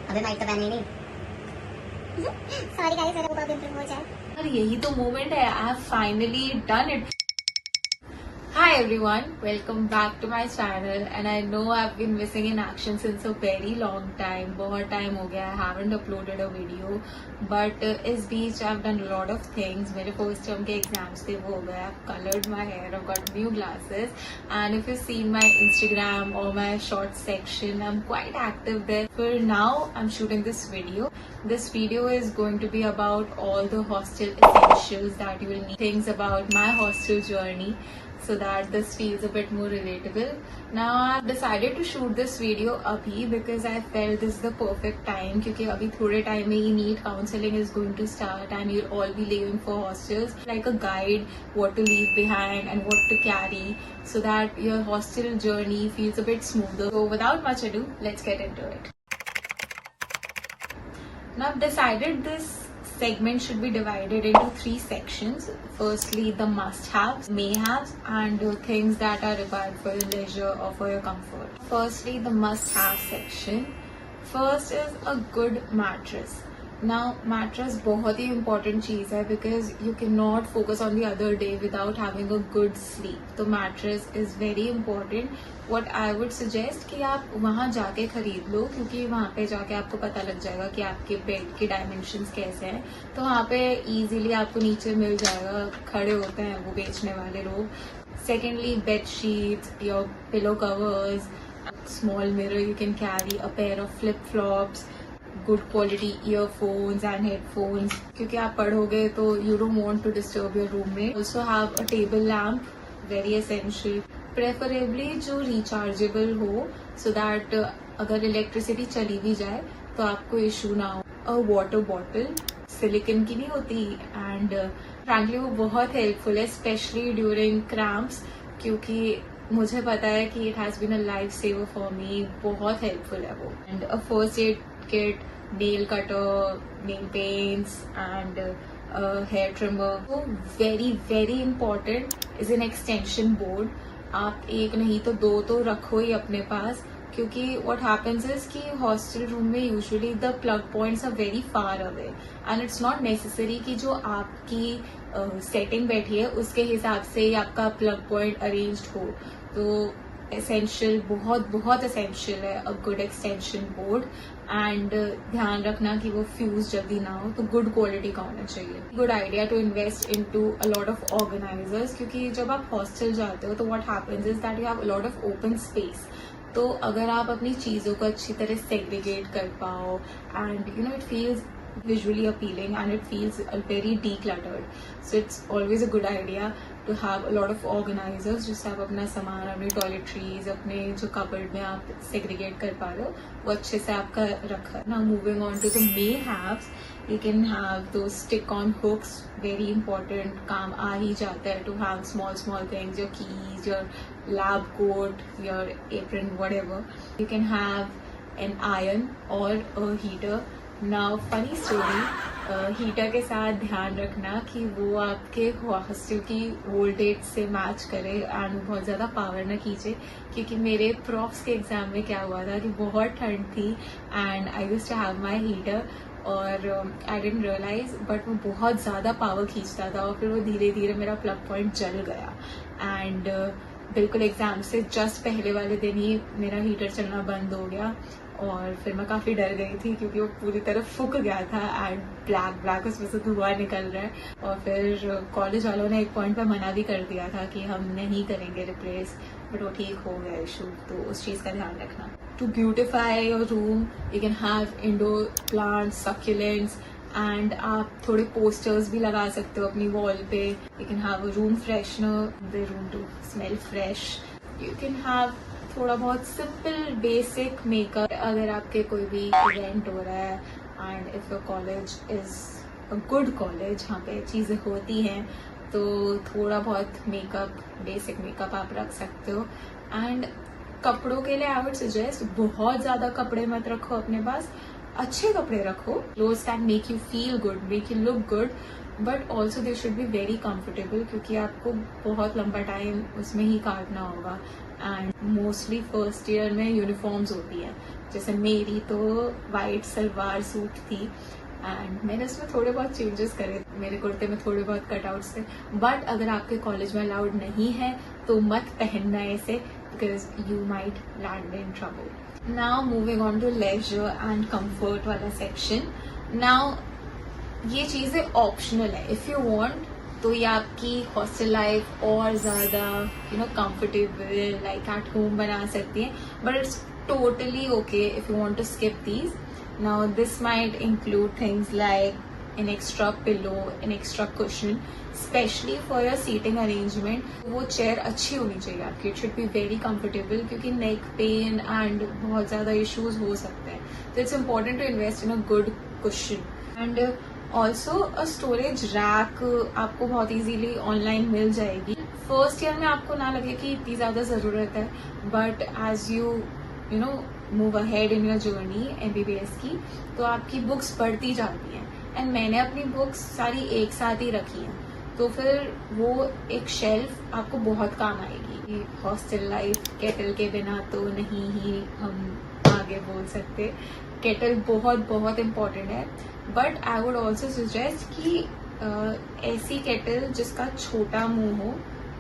अबे माइक तो पहने ही नहीं। सॉरी गाइस, मेरे को इम्प्रूव हो जाए। और यही तो मोमेंट है, I have finally done it. Hi everyone, welcome back to my channel and I know I've been missing in action since a very long time. बहुत time हो गया, I haven't uploaded a video but इस बीच I've done a lot of things. मेरे first term के exams थे वो हो गए, I've colored my hair, I've got new glasses and if you've seen my Instagram or my short section, I'm quite active there. For now, I'm shooting this video. This video is going to be about all the hostel essentials that you will need, things about my hostel journey, so that this feels a bit more relatable. Now I've decided to shoot this video abhi because I felt this is the perfect time क्योंकि अभी थोड़े time में ही NEET counseling is going to start and you'll all be leaving for hostels, like a guide what to leave behind and what to carry so that your hostel journey feels a bit smoother. So without much ado, let's get into it. Now I've decided this segment should be divided into 3 sections. Firstly, the must-haves, may-haves, and things that are required for your leisure or for your comfort. Firstly, the must-have section. First is a good mattress. Now, mattress बहुत ही important चीज़ है because you cannot focus on the other day without having a good sleep. तो mattress is very important. What I would suggest कि आप वहाँ जाके खरीद लो क्योंकि वहाँ पे जाके आपको पता लग जाएगा कि आपके बेड के डायमेंशंस कैसे हैं. तो वहाँ पे easily आपको नीचे मिल जाएगा, खड़े होते हैं वो बेचने वाले लोग. Secondly, bed sheets, your pillow covers, small mirror you can carry, a pair of flip-flops, good quality earphones and headphones क्योंकि आप पढ़ोगे तो you don't want to disturb your roommate. Also have a table lamp, very essential. Preferably जो rechargeable हो so that अगर electricity चली भी जाए तो आपको issue ना हो. A water bottle, silicon की नहीं होती and frankly वो बहुत helpful है especially during cramps क्योंकि मुझे पता है कि it has been a life saver for me. बहुत helpful है वो. And a first aid kit, nail cutter, nail paints and a hair trimmer. So very important is an extension board. आप एक नहीं तो 2 तो रखो ही अपने पास क्योंकि what happens is कि hostel room में usually the plug points are very far away and it's not necessary कि जो आपकी setting बैठी है उसके हिसाब से ही आपका plug point arranged हो. तो essential, बहुत essential है a good extension board and ध्यान रखना कि वो fuse जल्दी ना हो तो good quality का होना चाहिए. Good idea to invest into a lot of organizers क्योंकि जब आप hostel जाते हो तो what happens is that you have a lot of open space. तो अगर आप अपनी चीज़ों को अच्छी तरह segregate कर पाओ and you know it feels visually appealing and it feels very decluttered. So it's always a good idea to have a lot of organizers जिससे आप अपना सामान, अपनी टॉयलेटरीज, अपने जो कबर्ड में आप सेग्रीगेट कर पा रहे हो वो अच्छे से आपका रखा है. Now moving on to the may-haves, you can have those stick-on hooks, very important. काम आ ही जाता है to have small things, your keys, your lab coat, your apron, whatever. You can have an iron or a heater. Now funny story, heater के साथ ध्यान रखना कि वो आपके हॉस्टल की वोल्टेज से मैच करे एंड बहुत ज़्यादा पावर ना खींचे क्योंकि मेरे प्रॉफ्स के एग्ज़ाम में क्या हुआ था कि बहुत ठंड थी and I used to have my heater और आई डिडंट रियलाइज बट वो बहुत ज़्यादा पावर खींचता था और फिर वो धीरे धीरे मेरा प्लग पॉइंट जल गया एंड बिल्कुल एग्ज़ाम से जस्ट पहले वाले दिन ही मेरा हीटर चलना बंद हो गया और फिर मैं काफ़ी डर गई थी क्योंकि वो पूरी तरह फूक गया था एंड ब्लैक उसमें से धुआं निकल रहा है. और फिर कॉलेज वालों ने एक पॉइंट पे मना भी कर दिया था कि हम नहीं करेंगे रिप्लेस बट वो ठीक हो गया इशू. तो उस चीज़ का ध्यान रखना. To beautify your room you can have indoor plants, succulents and आप थोड़े पोस्टर्स भी लगा सकते हो अपनी वॉल पे. You can have a room freshener, the room to smell fresh. You can have थोड़ा बहुत सिंपल बेसिक मेकअप अगर आपके कोई भी इवेंट हो रहा है and if your college is a good college जहाँ पे चीज़ें होती हैं तो थोड़ा बहुत मेकअप, बेसिक मेकअप आप रख सकते हो. एंड कपड़ों के लिए आई वुड सजेस्ट बहुत ज़्यादा कपड़े मत रखो अपने पास. अच्छे कपड़े रखो, clothes that make you feel good, make you look good, but also they should be very comfortable क्योंकि आपको बहुत लंबा टाइम उसमें ही काटना होगा एंड मोस्टली फर्स्ट ईयर में यूनिफॉर्म्स होती है जैसे मेरी तो वाइट सलवार सूट थी एंड मैंने उसमें थोड़े बहुत चेंजेस करे, मेरे कुर्ते में थोड़े बहुत कटआउट्स थे, बट अगर आपके कॉलेज में अलाउड नहीं है तो मत पहनना ऐसे, because you might land in trouble. Now moving on to leisure and comfort वाला सेक्शन। नाउ ये चीजें ऑप्शनल है, इफ यू वांट तो ये आपकी हॉस्टल लाइफ और ज्यादा कंफर्टेबल लाइक एट होम बना सकती है, but it's totally okay if you want to skip these. Now this might include things like an extra pillow, an extra cushion, especially for your seating arrangement. वो chair अच्छी होनी चाहिए आपकी, it should be very comfortable क्योंकि neck pain and बहुत ज़्यादा issues हो सकते हैं, so it's important to invest in a good cushion. And also a storage rack आपको बहुत easily online मिल जाएगी। फर्स्ट ईयर में आपको ना लगे कि इतनी ज़्यादा ज़रूरत है, but as you move ahead in your journey MBBS की, तो आपकी बुक्स बढ़ती जाती हैं एंड मैंने अपनी बुक्स सारी एक साथ ही रखी हैं, तो फिर वो एक शेल्फ आपको बहुत काम आएगी। हॉस्टल लाइफ केटल के बिना तो नहीं ही हम आगे बोल सकते, केटल बहुत बहुत इम्पोर्टेंट है, but I would also suggest कि ऐसी केटल जिसका छोटा मुंह हो,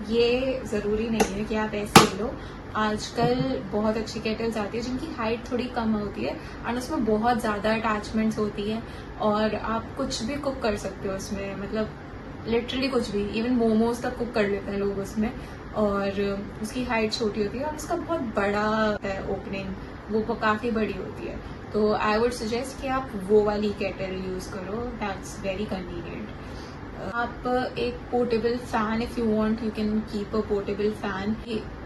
ये ज़रूरी नहीं है कि आप ऐसे ही लो। आजकल बहुत अच्छी केटल्स आती है जिनकी हाइट थोड़ी कम होती है और उसमें बहुत ज़्यादा अटैचमेंट्स होती है और आप कुछ भी कुक कर सकते हो उसमें, मतलब लिटरली कुछ भी, इवन मोमोज तक कुक कर लेते हैं लोग उसमें, और उसकी हाइट छोटी होती है और उसका बहुत बड़ा है ओपनिंग, वो काफ़ी बड़ी होती है, तो आई वुड सजेस्ट कि आप वो वाली केटल यूज़ करो, दैट्स वेरी कन्वीनियंट। आप एक portable fan, if you want you can keep a portable fan.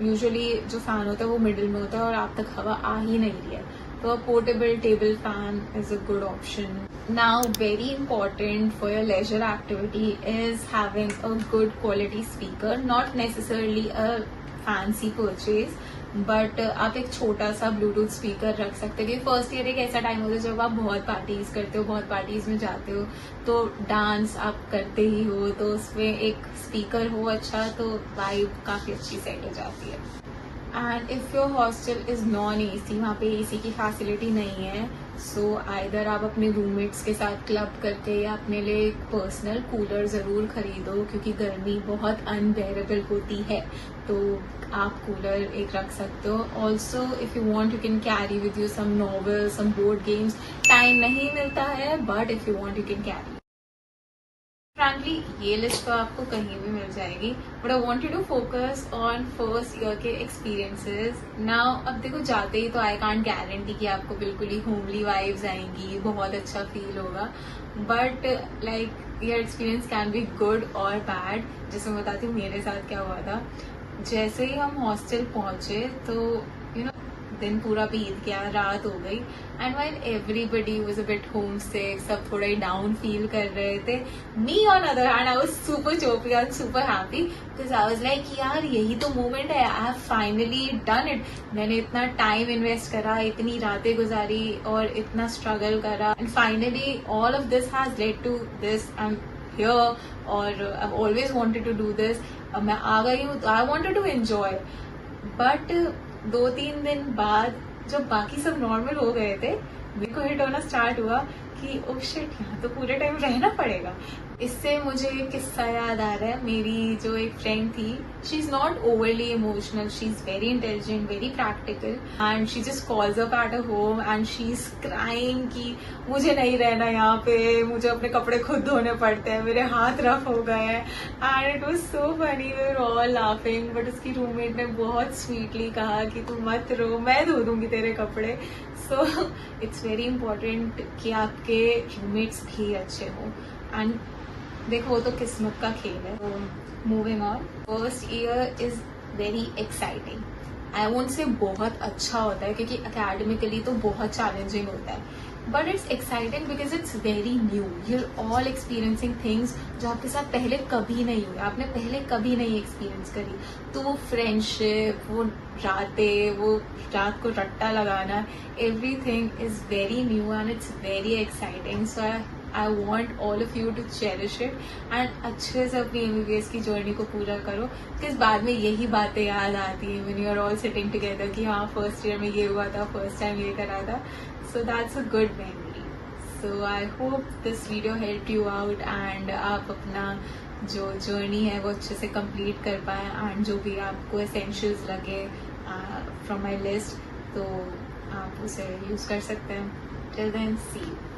Usually जो फैन होता है वो मिडिल में होता है और आप तक हवा आ ही नहीं रही है, तो a portable table fan is a good option. Now very important for your leisure activity is having a good quality speaker, not necessarily a fancy purchase, but आप एक छोटा सा ब्लूटूथ स्पीकर रख सकते हो, क्योंकि फर्स्ट ईयर एक ऐसा टाइम होता है जब आप बहुत पार्टीज करते हो, बहुत पार्टीज में जाते हो, तो डांस आप करते ही हो, तो उसमें एक स्पीकर हो अच्छा तो वाइब काफी अच्छी सेट हो जाती है। And if your hostel is non AC, वहाँ पे AC की फैसिलिटी नहीं है, सो आइदर आप अपने रूममेट्स के साथ क्लब करके या अपने लिए एक पर्सनल कूलर ज़रूर खरीदो, क्योंकि गर्मी बहुत अनबेरेबल होती है, तो आप कूलर एक रख सकते हो। Also if you want you can carry with you some novel, some board games. Time नहीं मिलता है, but if you want you can carry. Frankly ये लिस्ट तो आपको कहीं भी मिल जाएगी, but I want you to focus on first year के एक्सपीरियंसेस। नाउ अब देखो, जाते ही तो आई कांट गारंटी कि आपको बिल्कुल ही होमली वाइब्स आएंगी, बहुत अच्छा फील होगा, but like your experience can be good और बैड। जैसे मैं बताती हूँ मेरे साथ क्या हुआ था। जैसे ही हम हॉस्टल पहुंचे तो दिन पूरा बीत गया, रात हो गई, and while everybody was a bit homesick, सब थोड़ा ही डाउन फील कर रहे थे। Me on other hand I was super choppy and super happy, because I was like यार यही तो मोमेंट है, I have finally done it. मैंने इतना टाइम इन्वेस्ट करा, इतनी रातें गुजारी और इतना स्ट्रगल करा, and finally all of this has led to this, I am here, और I have always wanted to do this. अब मैं आ गई हूँ तो I wanted to enjoy, but 2-3 दिन बाद जब बाकी सब नॉर्मल हो गए थे, मेरे को हिट होना स्टार्ट हुआ कि ओह शिट, यहाँ तो पूरे टाइम रहना पड़ेगा। इससे मुझे एक किस्सा याद आ रहा है। मेरी जो एक फ्रेंड थी, she is not overly emotional, she is very intelligent, very practical, and she just calls up at a home and she is crying कि मुझे नहीं रहना यहाँ पे, मुझे अपने कपड़े खुद धोने पड़ते हैं, मेरे हाथ रफ हो गए हैं, and it was so funny, we were all laughing. But उसकी रूममेट ने बहुत स्वीटली कहा कि तू मत रो, मैं धो दूंगी तेरे कपड़े। सो इट्स वेरी इंपॉर्टेंट कि आपके रूममेट्स भी अच्छे हो, एंड देखो वो तो किस्मत का खेल है। Moving on, first year is very exciting. I won't say बहुत अच्छा होता है क्योंकि अकेडमिकली तो बहुत चैलेंजिंग होता है, but it's exciting because it's very new, you're all experiencing things जो आपके साथ पहले कभी नहीं हुई, आपने पहले कभी नहीं एक्सपीरियंस करी। तो वो फ्रेंडशिप, वो रातें, वो रात को रट्टा लगाना, everything is very new and it's very exciting. So I I want all of you to cherish it and अच्छे से अपनी MBBS की जर्नी को पूरा करो, बिकॉज बाद में यही बातें याद आती हैं when you are all sitting together कि हाँ फर्स्ट ईयर में ये हुआ था, फर्स्ट टाइम ये करा था. So that's a good memory. So I hope this video help you out and आप अपना जो जर्नी है वो अच्छे से कंप्लीट कर पाए एंड जो भी आपको एसेंशियल्स लगे फ्रॉम माई लिस्ट तो आप उसे यूज़ कर सकते हैं. Till then see you.